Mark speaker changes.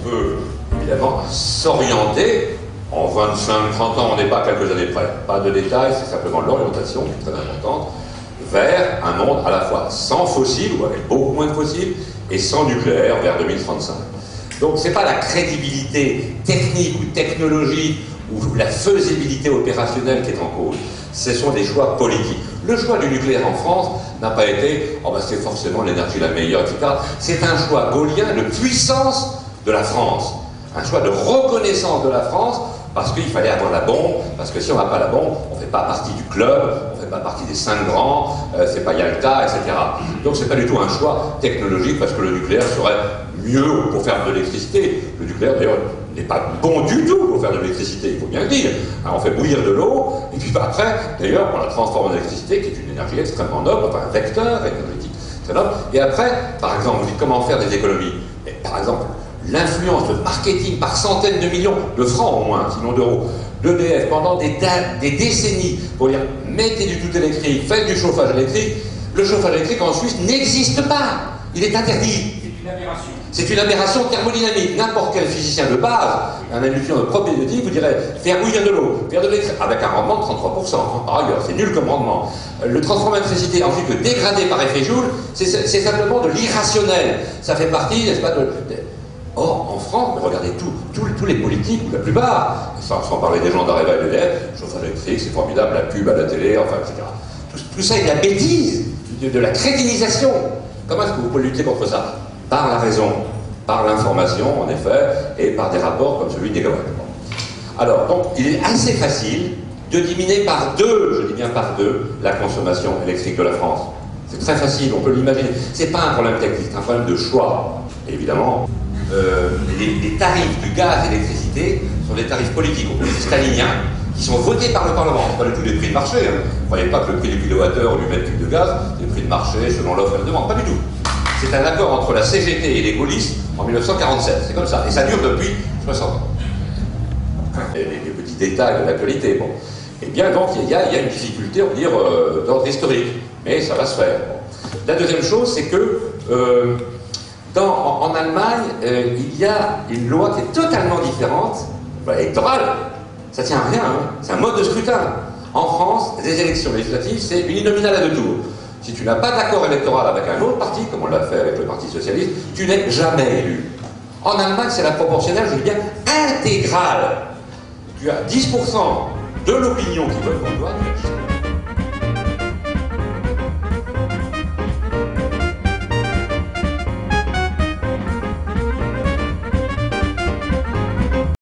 Speaker 1: peut évidemment s'orienter. En 25-30 ans, on n'est pas à quelques années près. Pas de détails, c'est simplement l'orientation qui est très importante, vers un monde à la fois sans fossiles, ou avec beaucoup moins de fossiles, et sans nucléaire vers 2035. Donc ce n'est pas la crédibilité technique ou technologique ou la faisabilité opérationnelle qui est en cause. Ce sont des choix politiques. Le choix du nucléaire en France n'a pas été « oh ben c'est forcément l'énergie la meilleure, etc. » C'est un choix gaullien de puissance de la France. Un choix de reconnaissance de la France parce qu'il fallait avoir la bombe, parce que si on n'a pas la bombe, on ne fait pas partie du club, on ne fait pas partie des 5 grands, c'est pas Yalta, etc. Donc c'est pas du tout un choix technologique parce que le nucléaire serait mieux pour faire de l'électricité. Le nucléaire d'ailleurs n'est pas bon du tout pour faire de l'électricité, il faut bien le dire. Alors, on fait bouillir de l'eau, et puis après, d'ailleurs, on la transforme en électricité, qui est une énergie extrêmement noble, enfin un vecteur énergétique très noble. Et après, par exemple, vous dites comment faire des économies. Et par exemple, l'influence de marketing par centaines de millions de francs au moins, sinon d'euros, d'EDF pendant des décennies pour dire mettez du tout électrique, faites du chauffage électrique. Le chauffage électrique en Suisse n'existe pas. Il est interdit.
Speaker 2: C'est une aberration.
Speaker 1: C'est une aberration thermodynamique. N'importe quel physicien de base, un industriel de propriété, vous dirait faire bouillir de l'eau, faire de l'électricité, avec un rendement de 33%. Par ailleurs, c'est nul comme rendement. Le transformer l'électricité ensuite le dégrader par effet Joule, c'est simplement de l'irrationnel. Ça fait partie, n'est-ce pas, Or, en France, regardez tous les politiques, ou la plupart, sans parler des gens d'Areva et d'EDF, chauffage électrique, c'est formidable, la pub à la télé, enfin, etc. Tout ça est de la bêtise, de la crétinisation. Comment est-ce que vous pouvez lutter contre ça? Par la raison, par l'information, en effet, et par des rapports comme celui d'Egawatt. Alors, donc, il est assez facile de diminuer par 2, je dis bien par 2, la consommation électrique de la France. C'est très facile, on peut l'imaginer. C'est pas un problème technique, c'est un problème de choix. Et évidemment, les tarifs du gaz et de l'électricité sont des tarifs politiques, staliniens, qui sont votés par le Parlement. Ce pas du tout des prix de marché. Hein. Ne croyez pas que le prix du kilowattheure ou du mètre cube de gaz, c'est des prix de marché selon l'offre et la demande. Pas du tout. C'est un accord entre la CGT et les gaullistes en 1947. C'est comme ça. Et ça dure depuis 60 ans. Et les petits détails de l'actualité. Bon. Eh bien, donc, il y a une difficulté, on va dire, d'ordre historique. Mais ça va se faire. Bon. La deuxième chose, c'est que en Allemagne, il y a une loi qui est totalement différente, électorale. Ça tient à rien, hein. C'est un mode de scrutin. En France, les élections législatives, c'est uninominal à 2 tours. Si tu n'as pas d'accord électoral avec un autre parti, comme on l'a fait avec le Parti Socialiste, tu n'es jamais élu. En Allemagne, c'est la proportionnelle, je dis bien, intégrale. Tu as 10% de l'opinion qui vote pour toi,